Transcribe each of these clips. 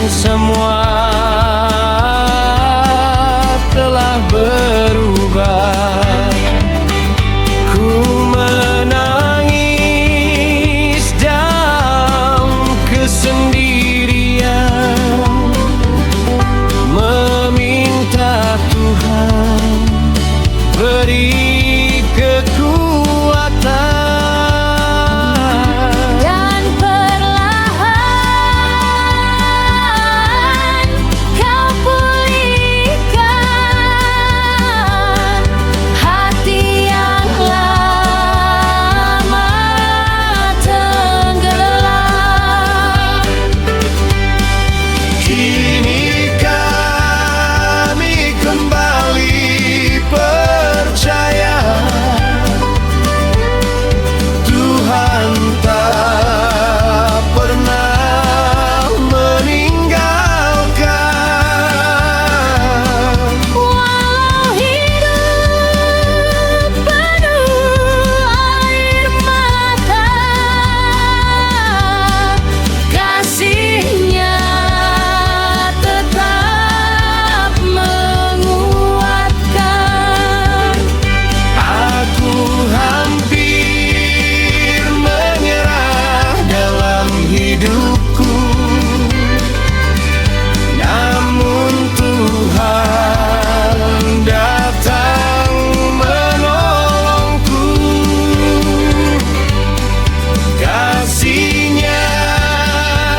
semua telah berubah. Ku menangis dalam kesendirian, meminta Tuhan beri kekuatan. Dan perlahan kau pulihkan hati yang lama tenggelam. Kini kami kembali percaya Tuhan tak pernah meninggalkan. Walau hidup penuh air mata, kasih-Nya tetap menguatkan. Aku hampir menyerah dalam hidupku, namun Tuhan datang menolongku. Kasih-Nya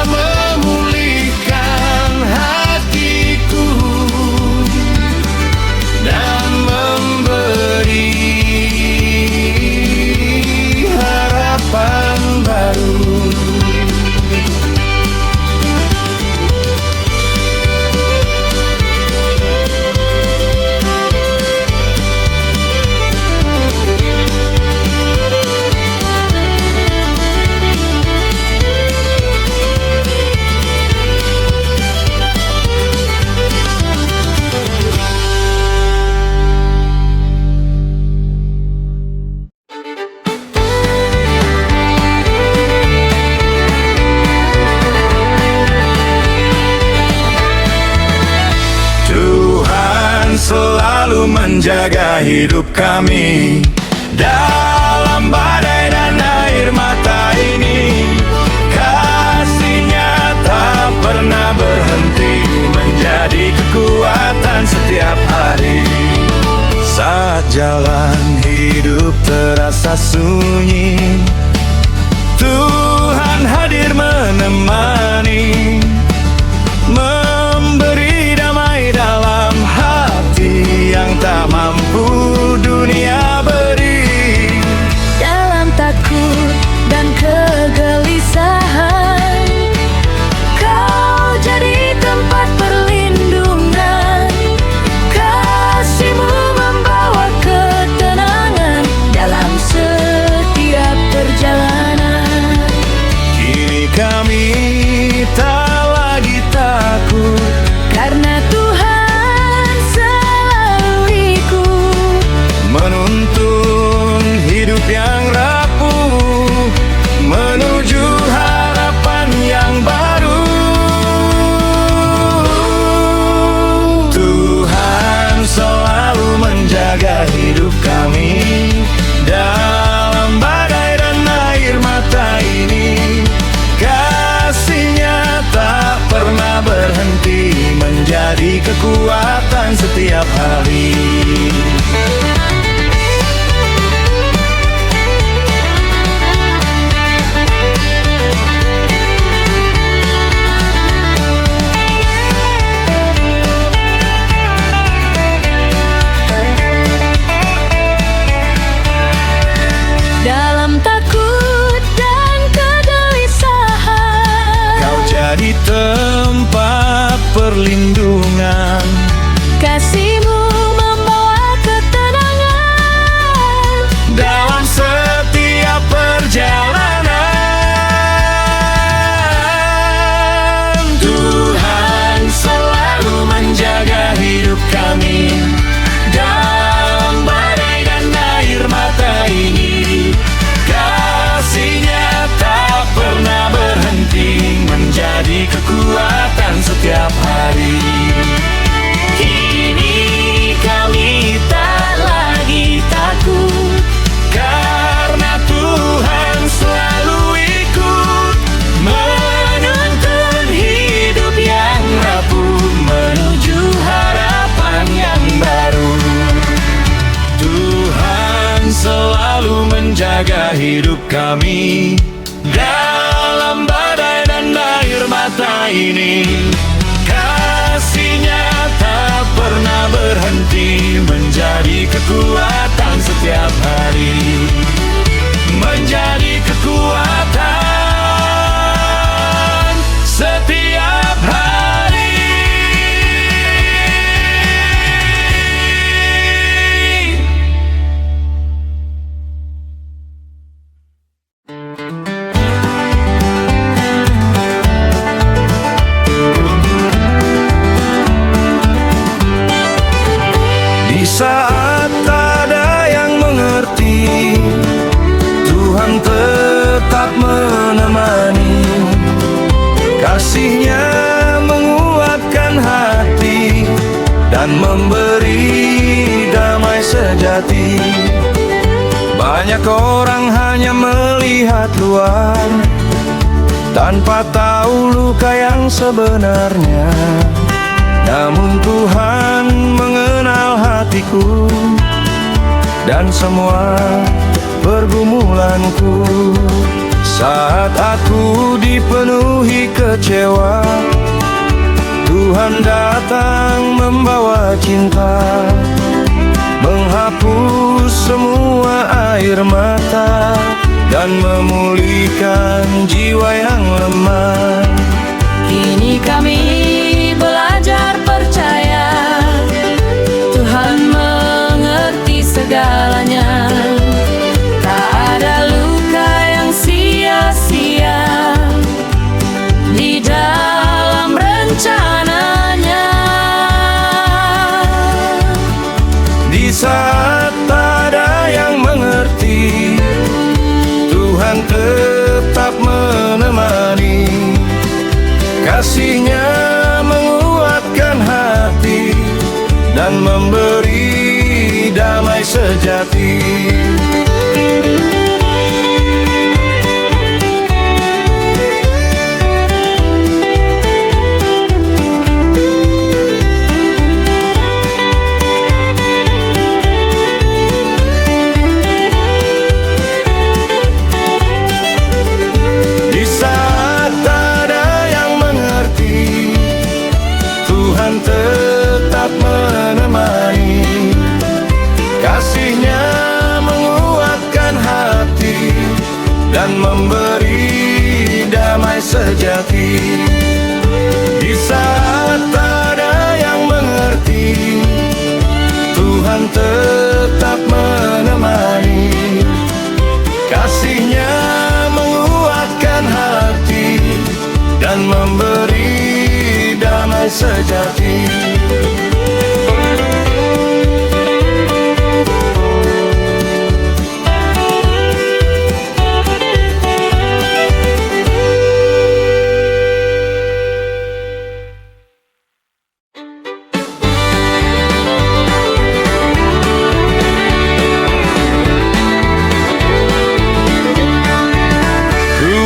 memulihkan hatiku dan memberi harapan baru. Tuhan selalu menjaga hidup kami dalam badai dan air mata ini. Kasih-Nya tak pernah berhenti, menjadi kekuatan setiap hari. Saat jalan hidup terasa sunyi, Tuhan hadir menemani, memberi damai dalam hati yang tak mampu dunia beri. Dalam takut dan kegelisahan, Kau jadi tempat perlindungan. Kasih-Mu membawa ketenangan dalam setiap perjalanan. hidup kami dalam badai dan air mata ini. Kasih-Nya tak pernah berhenti, menjadi kekuatan setiap hari, menjadi kekuatan setiap hari. Di saat ada yang mengerti, Tuhan tetap menemani. Kasih-Nya menguatkan hati dan memberi damai sejati. Banyak orang hanya melihat luar, tanpa tahu luka yang sebenarnya. Namun Tuhan mengenal hatiku dan semua pergumulanku. Saat aku dipenuhi kecewa, Tuhan datang membawa cinta, menghapus semua air mata dan memulihkan jiwa yang lemah. Kini kami belajar percaya, Tuhan mengerti segalanya. Tak ada luka yang sia-sia di dalam rencananya. Di saat ada yang mengerti, Tuhan tetap menemani. Kasih-Nya menguatkan hati dan memberi damai sejati. Di saat ada yang mengerti, Tuhan tetap menemani. Kasih-Nya menguatkan hati dan memberi damai sejati. Di saat ada yang mengerti, Tuhan tetap menemani. Kasih-Nya menguatkan hati dan memberi damai sejati.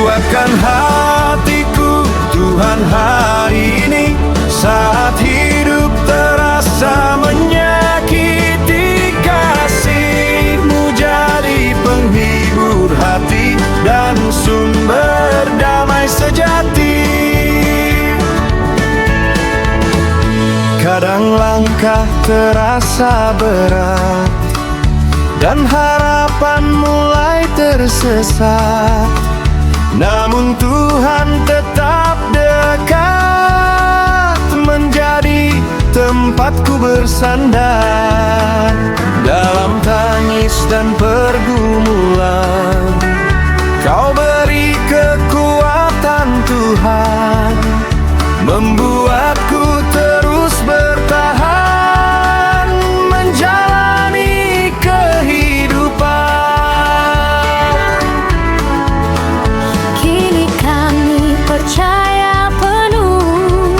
Kuatkan hatiku Tuhan hari ini, saat hidup terasa menyakiti. Kasih-Mu jadi penghibur hati dan sumber damai sejati. Kadang langkah terasa berat dan harapan mulai tersesat, namun Tuhan tetap dekat, menjadi tempatku bersandar. Dalam tangis dan pergumulan, Kau beri kekuatan Tuhan, membuatku terus bertahan, menjalani kehidupan. Kini kami percaya penuh,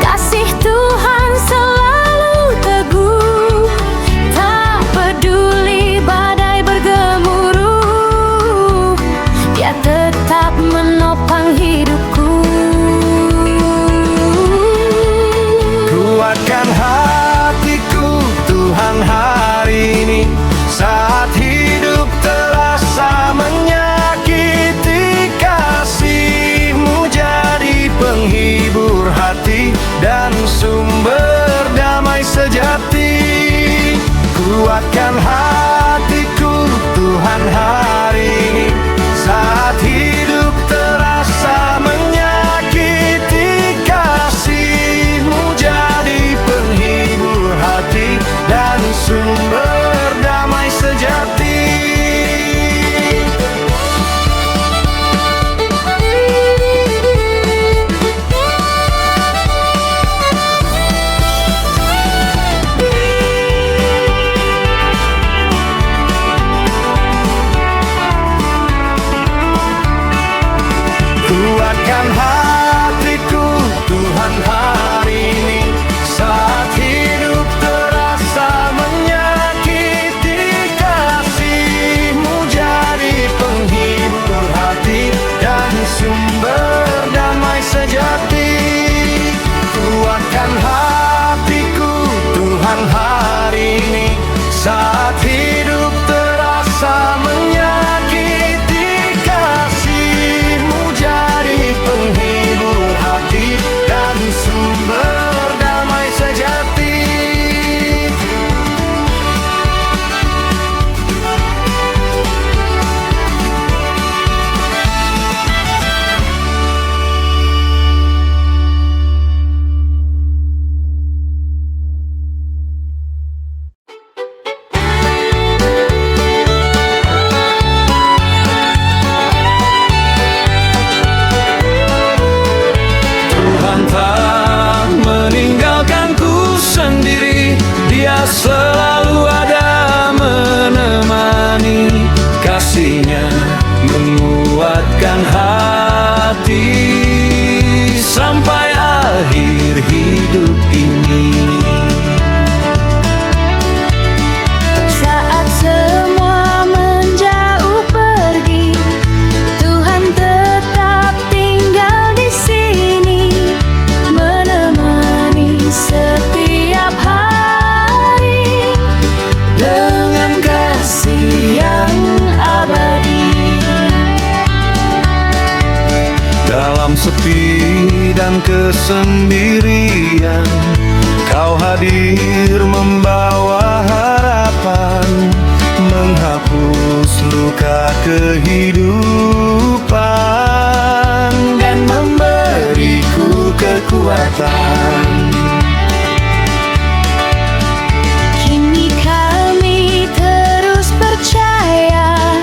kasih Tuhan selalu teguh. Tak peduli badai bergemuruh, Dia tetap menopang hidupku. kesendirian. Kau hadir membawa harapan, menghapus luka kehidupan, dan memberiku kekuatan. Kini kami terus percaya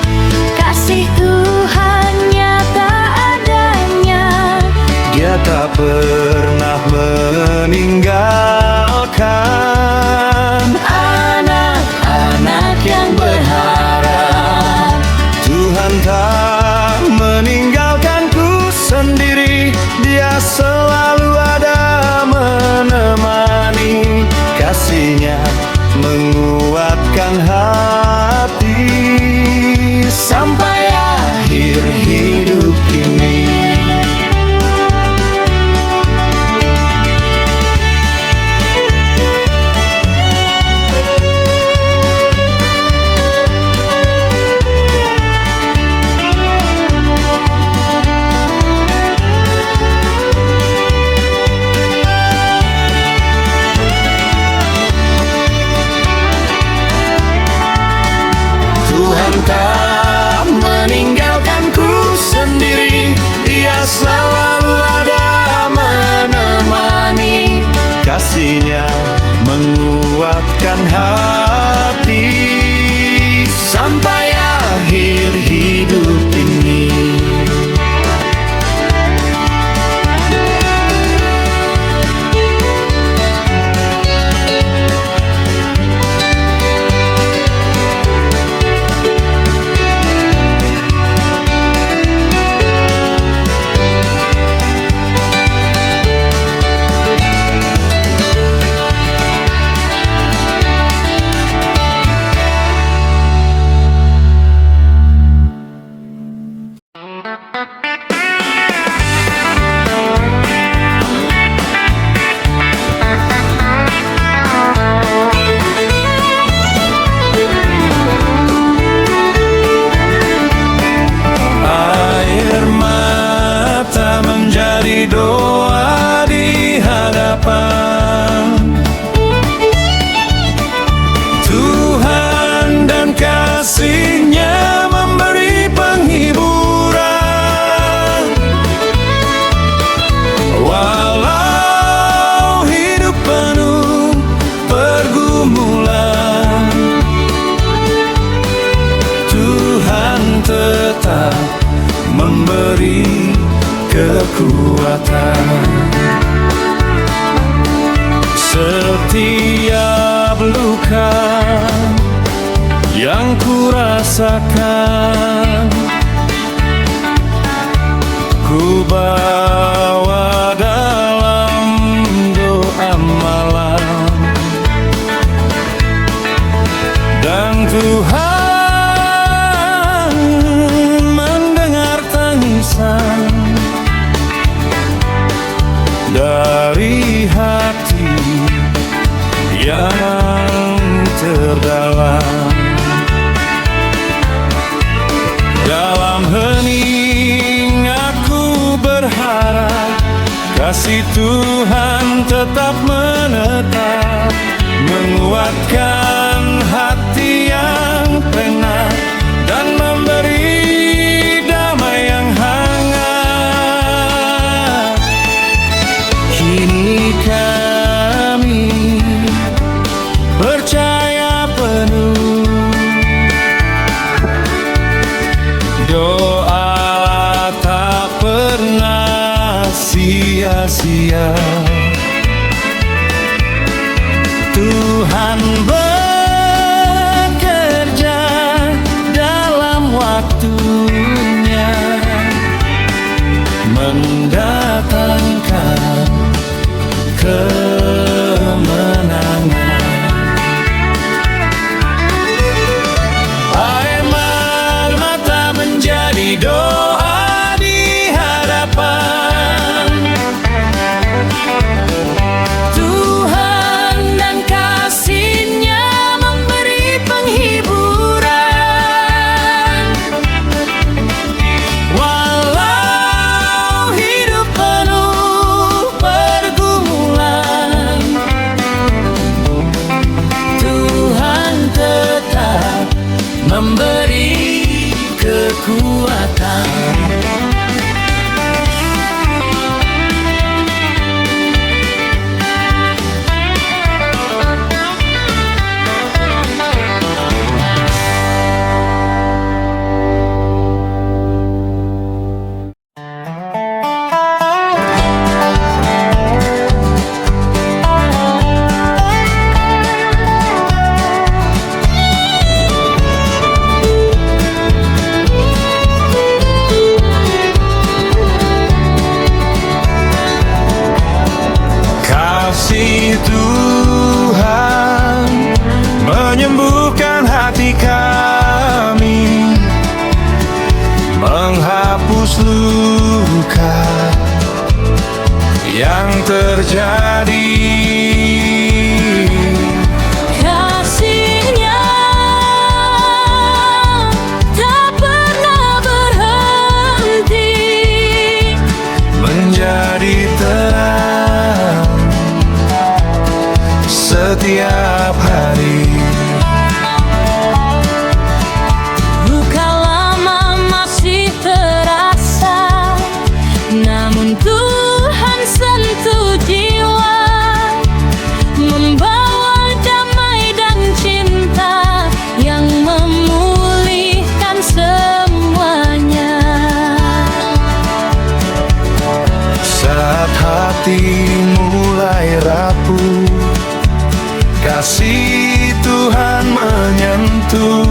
kasih Tuhan nyata adanya. Dia tak pernah meninggalkan Anak-anak yang berharap. Tuhan tak meninggalkanku sendiri. Dia selalu ada menemani. Kasihnya menguatkan hati sampai akhir hidup ini. Tuhan tak meninggalkanku sendiri. Dia selalu ada menemani. Kasihnya menguatkan hati sampai akhir hidup ini. Air mata menjadi doa di hadapan Tuhan, dan kasih-Nya memberi penghiburan. Walau hidup penuh pergumulan, Tuhan tetap memberi kekuatan. Setiap luka yang ku rasakan, ku bawa dalam doa malam, dan Tuhan mendengar tangisan dari hati yang terdalam. Dalam hening aku berharap kasih Tuhan tetap menetap, menguatkan hati yang penat, dan memberi damai yang hangat. Kini kami percaya penuh, doa tak pernah sia-sia. Tuhan bekerja dalam waktunya, mendatangkan kemenangan. Air mata menjadi doa di hadapan Tuhan, dan kasih-Nya memberi penghiburan. Walau hidup penuh Kasih Tuhan menyembuhkan hati kami, menghapus luka yang terjadi. Kasih-Nya tak pernah berhenti, Menjadi terang setiap hari. luka lama masih terasa, namun Tuhan sentuh jiwa, membawa damai dan cinta yang memulihkan semuanya. Saat hati mulai rapuh, kasih Tuhan menyentuh,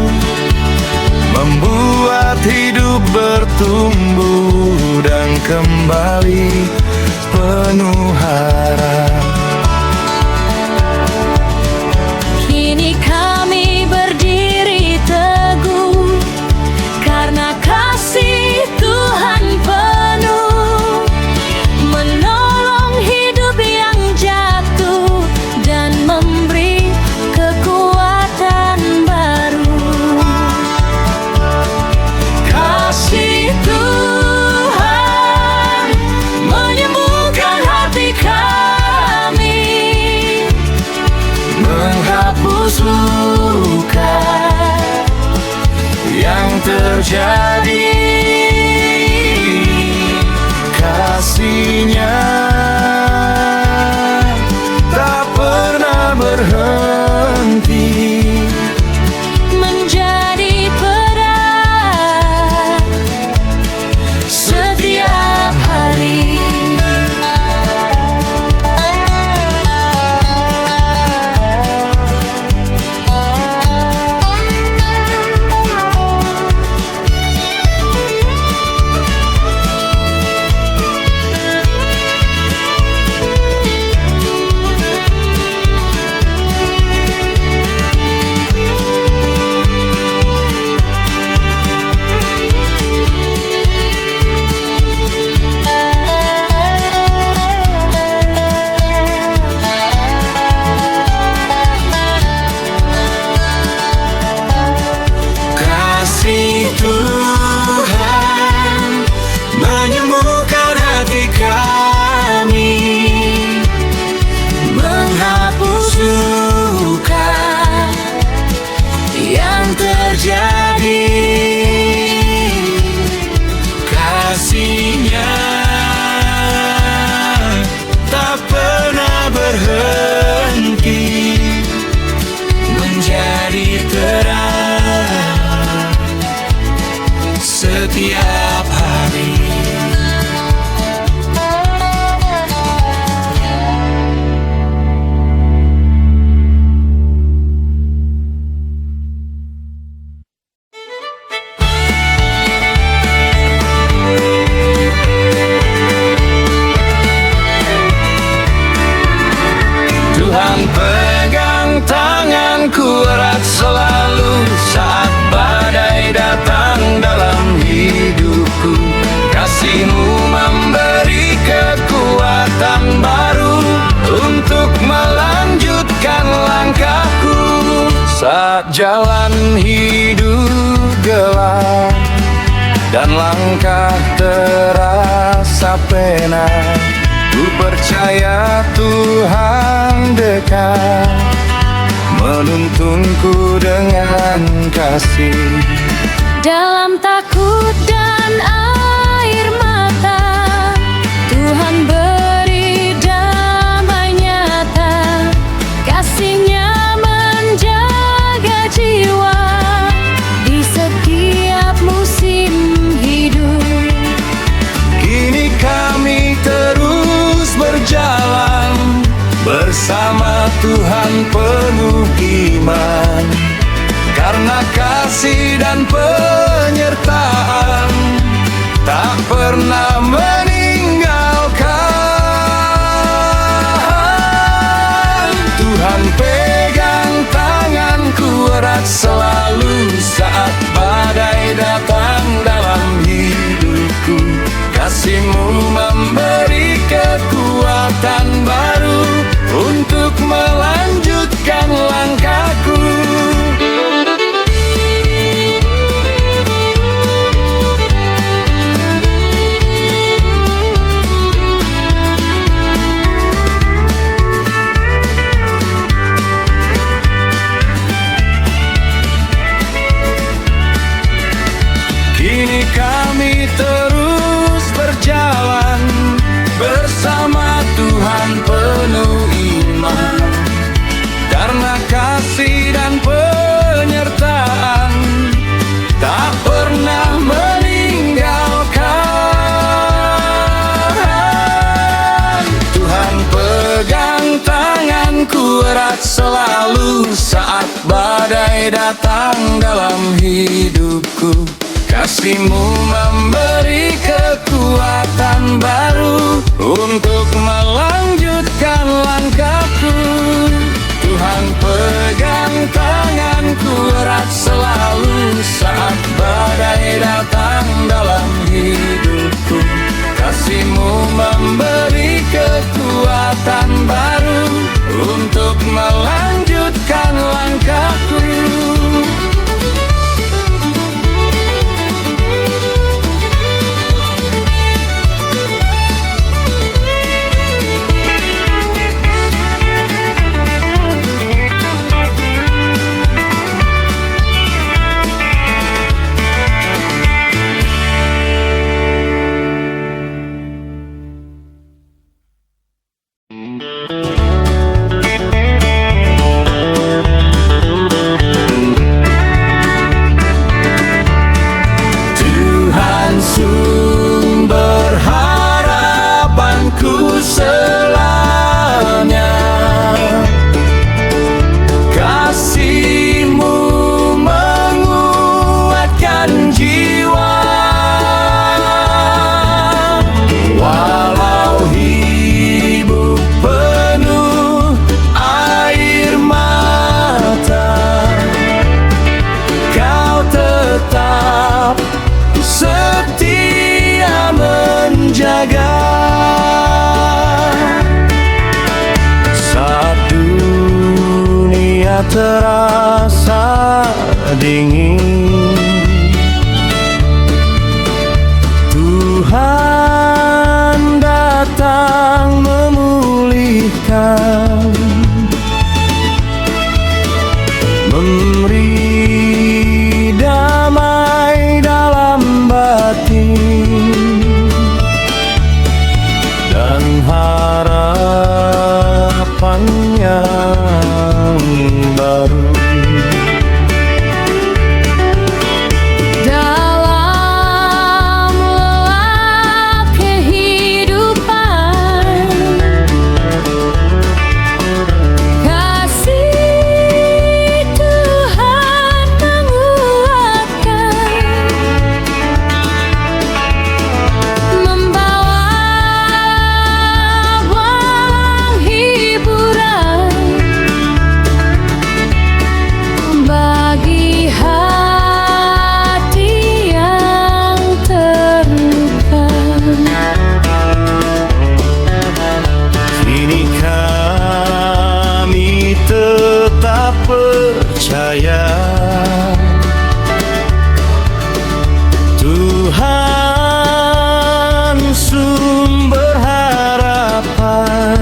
membuat hidup bertumbuh dan kembali penuh harap. Kini kami berdiri teguh karena kasih Tuhan penuh, menolong hidup yang jatuh dan memberi kekuatan baru. Kasih Tuhan menyembuhkan hati kami, Menghapus luka yang terjadi. Kasih-Nya tak pernah berhenti, menjadi terang setiap hari. kasih Tuhan menyembuhkan hati kami, menghapus luka yang terjadi. Kasih-Nya tak pernah berhenti, menjadi terang setiap hari. Tuhan pegang tanganku erat selalu saat badai datang dalam hidupku. Kasih-Mu memberi kekuatan baru untuk melanjutkan langkahku. Saat jalan hidup gelap dan langkah terasa pena, ku percaya Tuhan dekat, menuntunku dengan kasih. Dalam takut dan air mata, Tuhan beri damai nyata. Kasih-Nya menjaga jiwa di setiap musim hidup. Kini kami terus berjalan bersama Tuhan penuh iman, karena kasih dan penyertaan tak pernah meninggalkan. tanganku erat selalu saat badai datang dalam hidupku. Kasih-Mu memberi kekuatan baru untuk melanjutkan langkahku. Tuhan pegang tanganku erat selalu saat badai datang dalam hidupku. Kasih-Mu memberi kekuatan baru untuk melanjutkan langkahku. Terasa dingin, Tuhan datang memulihkan, memberi damai dalam batin dan harapan yang baru. Dalam lap kehidupan, kasih Tuhan menguatkan, membawa walau hiburan bagi hati yang terluka. Kini kami tetap percaya Tuhan sumber harapan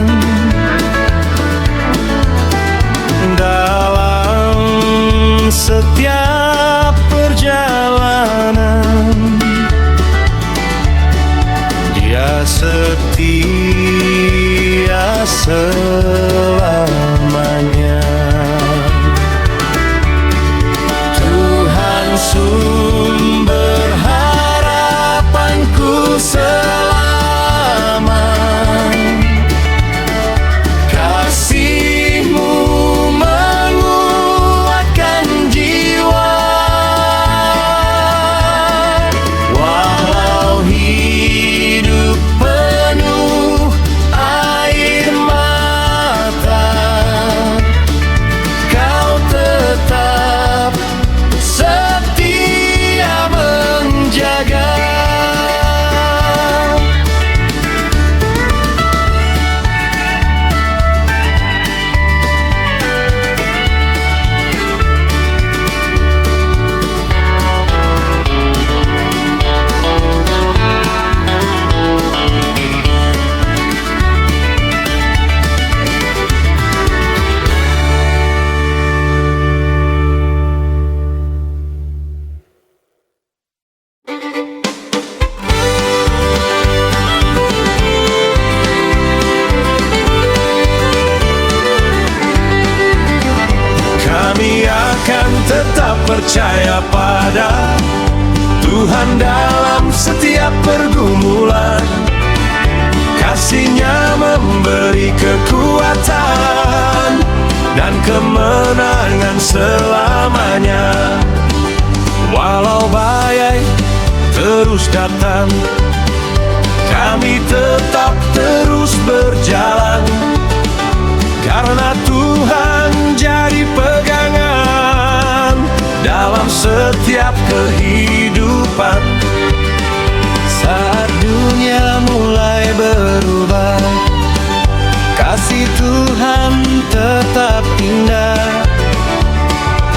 dalam setiap perjalanan. Dia setia selamanya. Tuhan sumber harapanku selama. Kasih-Mu menguatkan jiwa, walau hidup penuh air mata, Kau tetap setia menjaga. Kami akan tetap percaya pada Tuhan dalam setiap pergumulan. Kasih-Nya memberi kekuatan kemenangan selamanya. Walau badai terus datang, kami tetap terus berjalan, karena Tuhan jadi pegangan dalam setiap kehidupan. Saat dunia mulai berubah, kasih Tuhan tetap indah,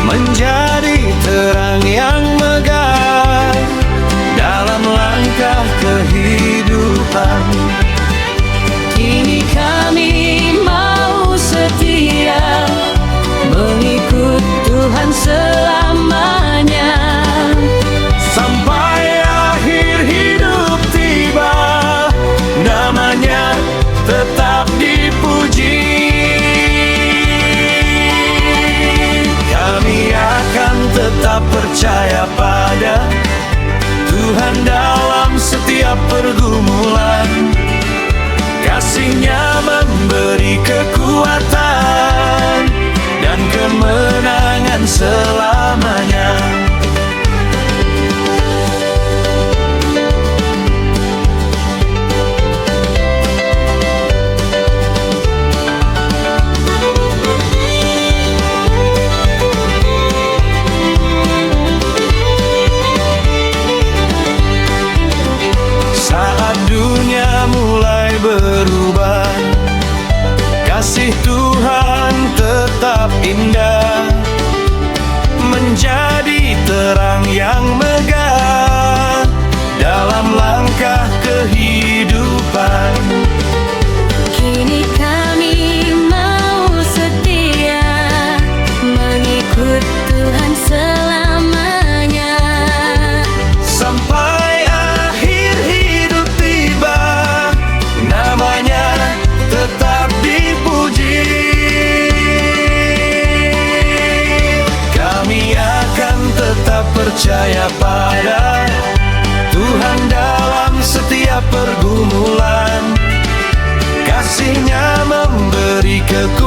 menjadi terang yang megah dalam langkah kehidupan. Kini kami mau setia mengikut Tuhan selamanya, Sampai akhir hidup tiba, namanya tetap dipuji. Kami akan tetap percaya pada Tuhan dalam setiap pergumulan. Kasih-Nya memberi kekuatan dan kemenangan selamanya. Saat dunia mulai berubah, kasih Tuhan tetap indah, menjadi terang yang megah dalam langkah kehidupan. kini kami mau setia mengikut Tuhan selamanya, Sampai akhir hidup tiba, namanya tetap dipuji. Kami akan tetap percaya pada Tuhan dalam setiap pergumulan. Kasih-Nya memberi kekuatan